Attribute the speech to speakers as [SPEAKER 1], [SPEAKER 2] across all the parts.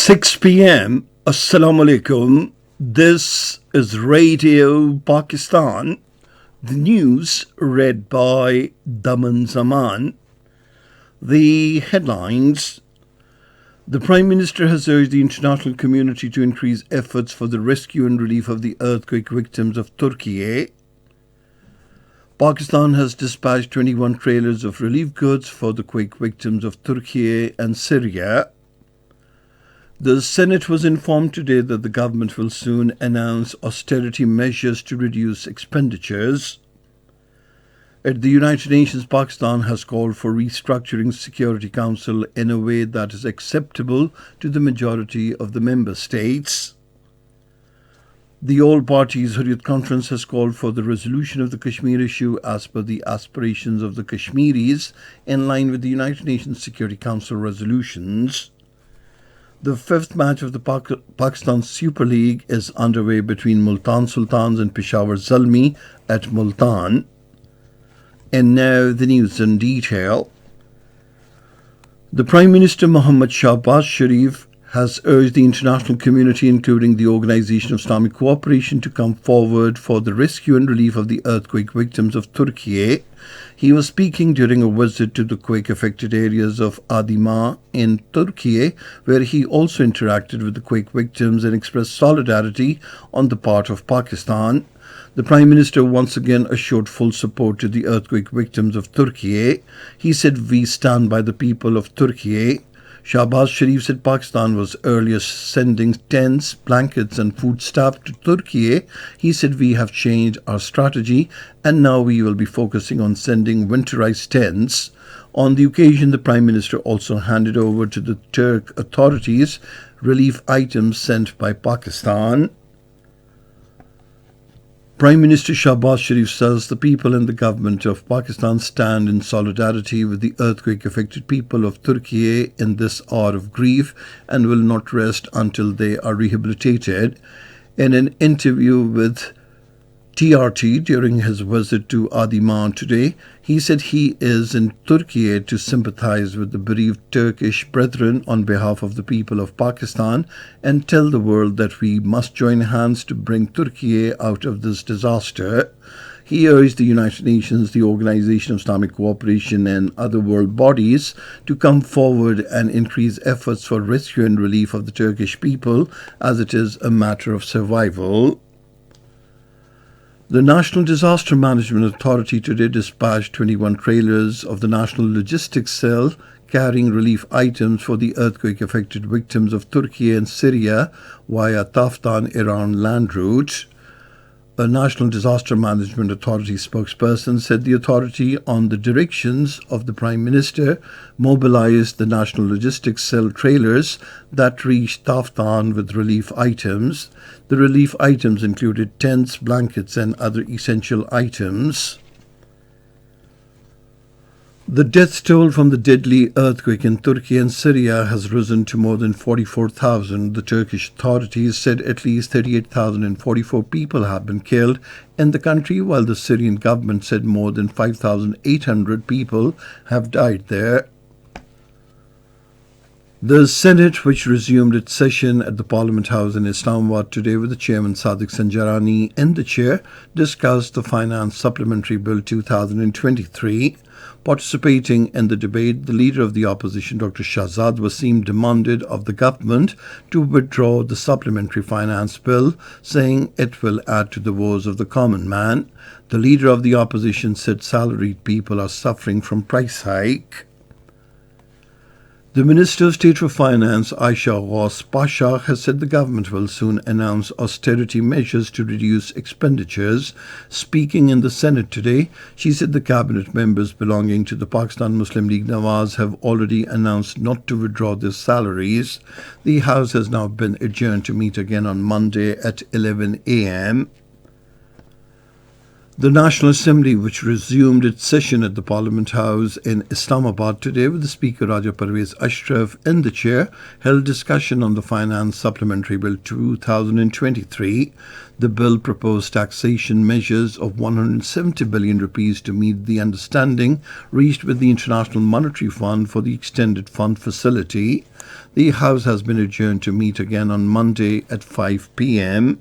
[SPEAKER 1] 6 p.m. Assalamu alaikum. This is Radio Pakistan. The news read by Daman Zaman. The headlines. The Prime Minister has urged the international community to increase efforts for the rescue and relief of the earthquake victims of Turkey. Pakistan has dispatched 21 trailers of relief goods for the quake victims of Turkey and Syria. The Senate was informed today that the government will soon announce austerity measures to reduce expenditures. At the United Nations, Pakistan has called for restructuring Security Council in a way that is acceptable to the majority of the member states. The All Parties Hurriyat Conference has called for the resolution of the Kashmir issue as per the aspirations of the Kashmiris in line with the United Nations Security Council resolutions. The fifth match of the Pakistan Super League is underway between Multan Sultans and Peshawar Zalmi at Multan. And now the news in detail. The Prime Minister Mohammad Shahbaz Sharif has urged the international community, including the Organization of Islamic Cooperation, to come forward for the rescue and relief of the earthquake victims of Turkey. He was speaking during a visit to the quake-affected areas of Adima in Turkey, where he also interacted with the quake victims and expressed solidarity on the part of Pakistan. The Prime Minister once again assured full support to the earthquake victims of Turkey. He said, "We stand by the people of Turkey." Shahbaz Sharif said Pakistan was earlier sending tents, blankets and foodstuff to Turkey. He said, "We have changed our strategy and now we will be focusing on sending winterized tents." On the occasion, the Prime Minister also handed over to the Turk authorities relief items sent by Pakistan. Prime Minister Shahbaz Sharif says the people and the government of Pakistan stand in solidarity with the earthquake-affected people of Turkey in this hour of grief and will not rest until they are rehabilitated. In an interview with TRT during his visit to Adiman today, he said he is in Turkey to sympathize with the bereaved Turkish brethren on behalf of the people of Pakistan and tell the world that we must join hands to bring Turkey out of this disaster. He urged the United Nations, the Organization of Islamic Cooperation and other world bodies to come forward and increase efforts for rescue and relief of the Turkish people as it is a matter of survival. The National Disaster Management Authority today dispatched 21 trailers of the National Logistics Cell carrying relief items for the earthquake-affected victims of Turkey and Syria via Taftan, Iran land route. A National Disaster Management Authority spokesperson said the authority, on the directions of the Prime Minister, mobilized the National Logistics Cell trailers that reached Taftan with relief items. The relief items included tents, blankets and other essential items. The death toll from the deadly earthquake in Turkey and Syria has risen to more than 44,000. The Turkish authorities said at least 38,044 people have been killed in the country, while the Syrian government said more than 5,800 people have died there. The Senate, which resumed its session at the Parliament House in Islamabad today with the Chairman Sadiq Sanjarani in the chair, discussed the Finance Supplementary Bill 2023. Participating in the debate, the leader of the opposition, Dr. Shahzad Wasim, demanded of the government to withdraw the supplementary finance bill, saying it will add to the woes of the common man. The leader of the opposition said salaried people are suffering from price hike. The Minister of State for Finance, Aisha Ghaus Pasha, has said the government will soon announce austerity measures to reduce expenditures. Speaking in the Senate today, she said the cabinet members belonging to the Pakistan Muslim League Nawaz have already announced not to withdraw their salaries. The House has now been adjourned to meet again on Monday at 11 a.m. The National Assembly, which resumed its session at the Parliament House in Islamabad today with the Speaker Raja Parvez Ashraf in the chair, held discussion on the Finance Supplementary Bill 2023. The bill proposed taxation measures of 170 billion rupees to meet the understanding reached with the International Monetary Fund for the Extended Fund Facility. The House has been adjourned to meet again on Monday at 5 p.m.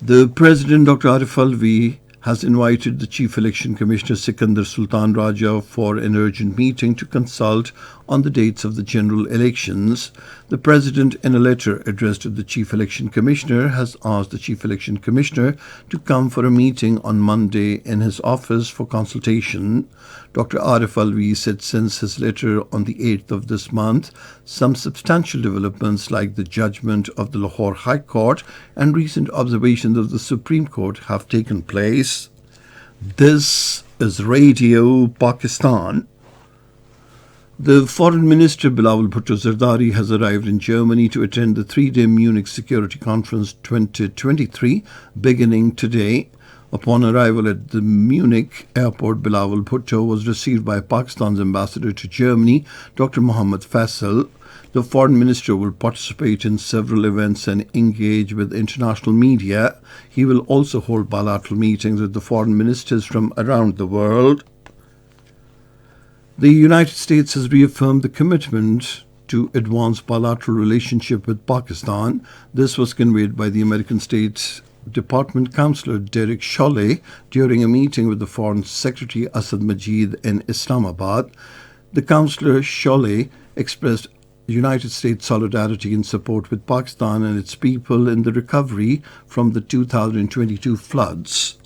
[SPEAKER 1] The President, Dr. Arif Alvi, has invited the Chief Election Commissioner Sikandar Sultan Raja for an urgent meeting to consult on the dates of the general elections. The President, in a letter addressed to the Chief Election Commissioner, has asked the Chief Election Commissioner to come for a meeting on Monday in his office for consultation. Dr. Arif Alvi said since his letter on the 8th of this month, some substantial developments like the judgment of the Lahore High Court and recent observations of the Supreme Court have taken place. This is Radio Pakistan. The Foreign Minister Bilawal Bhutto Zardari has arrived in Germany to attend the three-day Munich Security Conference 2023 beginning today. Upon arrival at the Munich airport, Bilawal Bhutto was received by Pakistan's ambassador to Germany, Dr. Mohammad Faisal. The foreign minister will participate in several events and engage with international media. He will also hold bilateral meetings with the foreign ministers from around the world. The United States has reaffirmed the commitment to advance bilateral relationship with Pakistan. This was conveyed by the American State Department Counselor Derek Chollet during a meeting with the Foreign Secretary Asad Majid in Islamabad. The Counselor Chollet expressed United States solidarity and support with Pakistan and its people in the recovery from the 2022 floods.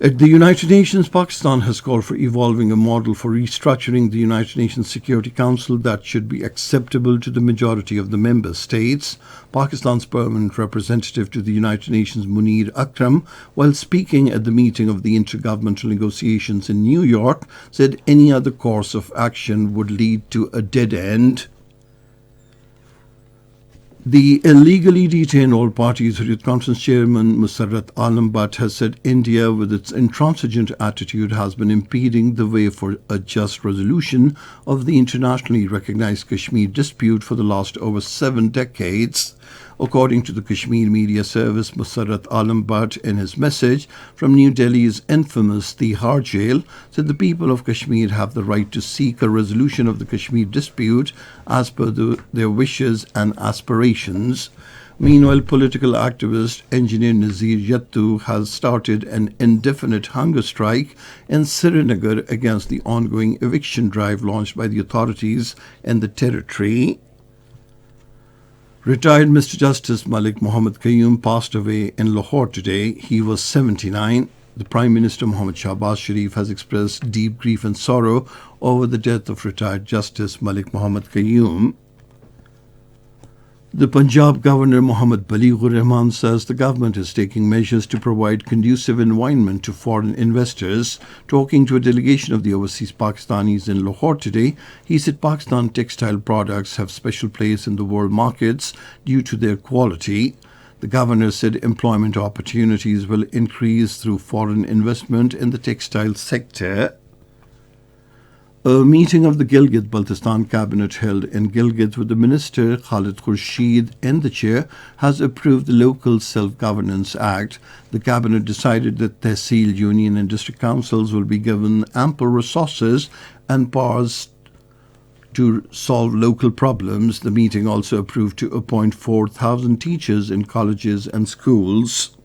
[SPEAKER 1] At the United Nations, Pakistan has called for evolving a model for restructuring the United Nations Security Council that should be acceptable to the majority of the member states. Pakistan's permanent representative to the United Nations, Munir Akram, while speaking at the meeting of the intergovernmental negotiations in New York, said any other course of action would lead to a dead end. The illegally detained all parties Hurriyat Conference Chairman Musarrat Alam Bhatt has said India, with its intransigent attitude, has been impeding the way for a just resolution of the internationally recognized Kashmir dispute for the last over 7 decades. According to the Kashmir Media Service, Musarrat Alam Bhatt, in his message from New Delhi's infamous Tihar jail, said the people of Kashmir have the right to seek a resolution of the Kashmir dispute as per their wishes and aspirations. Meanwhile, political activist engineer Nazir Yattu has started an indefinite hunger strike in Srinagar against the ongoing eviction drive launched by the authorities in the territory. Retired Mr. Justice Malik Muhammad Qayyum passed away in Lahore today. He was 79. The Prime Minister Muhammad Shahbaz Sharif has expressed deep grief and sorrow over the death of retired Justice Malik Muhammad Qayyum. The Punjab Governor Muhammad Balighur Rahman says the government is taking measures to provide conducive environment to foreign investors. Talking to a delegation of the overseas Pakistanis in Lahore today, he said Pakistan textile products have special place in the world markets due to their quality. The governor said employment opportunities will increase through foreign investment in the textile sector. A meeting of the Gilgit-Baltistan cabinet held in Gilgit with the minister Khalid Khurshid in the chair has approved the Local Self-Governance Act. The cabinet decided that Tehsil, union and district councils will be given ample resources and powers to solve local problems. The meeting also approved to appoint 4,000 teachers in colleges and schools.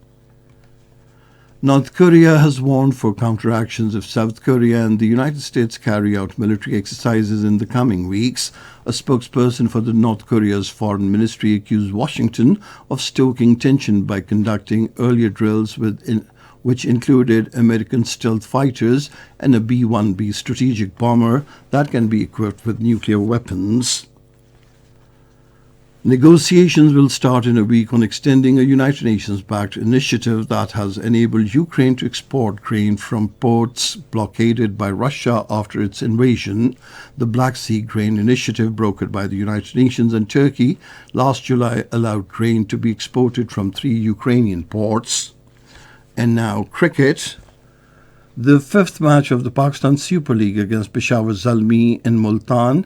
[SPEAKER 1] North Korea has warned for counteractions if South Korea and the United States carry out military exercises in the coming weeks. A spokesperson for the North Korea's foreign ministry accused Washington of stoking tension by conducting earlier drills which included American stealth fighters and a B-1B strategic bomber that can be equipped with nuclear weapons. Negotiations will start in a week on extending a United Nations-backed initiative that has enabled Ukraine to export grain from ports blockaded by Russia after its invasion. The Black Sea Grain Initiative, brokered by the United Nations and Turkey, last July allowed grain to be exported from 3 Ukrainian ports. And now cricket. The fifth match of the Pakistan Super League against Peshawar Zalmi in Multan.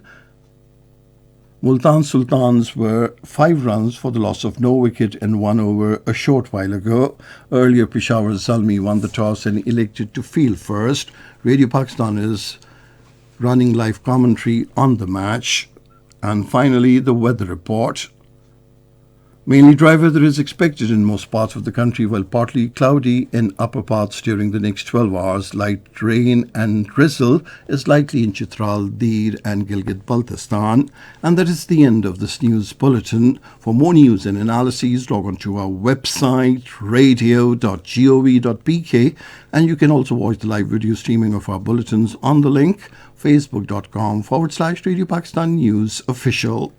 [SPEAKER 1] Multan Sultans were 5 runs for the loss of no wicket in 1 over a short while ago. Earlier, Peshawar Zalmi won the toss and elected to field first. Radio Pakistan is running live commentary on the match. And finally, the weather report. Mainly dry weather is expected in most parts of the country, while partly cloudy in upper parts during the next 12 hours. Light rain and drizzle is likely in Chitral, Dir and Gilgit-Baltistan. And that is the end of this news bulletin. For more news and analyses, log on to our website, radio.gov.pk, and you can also watch the live video streaming of our bulletins on the link facebook.com/Radio Pakistan News Official.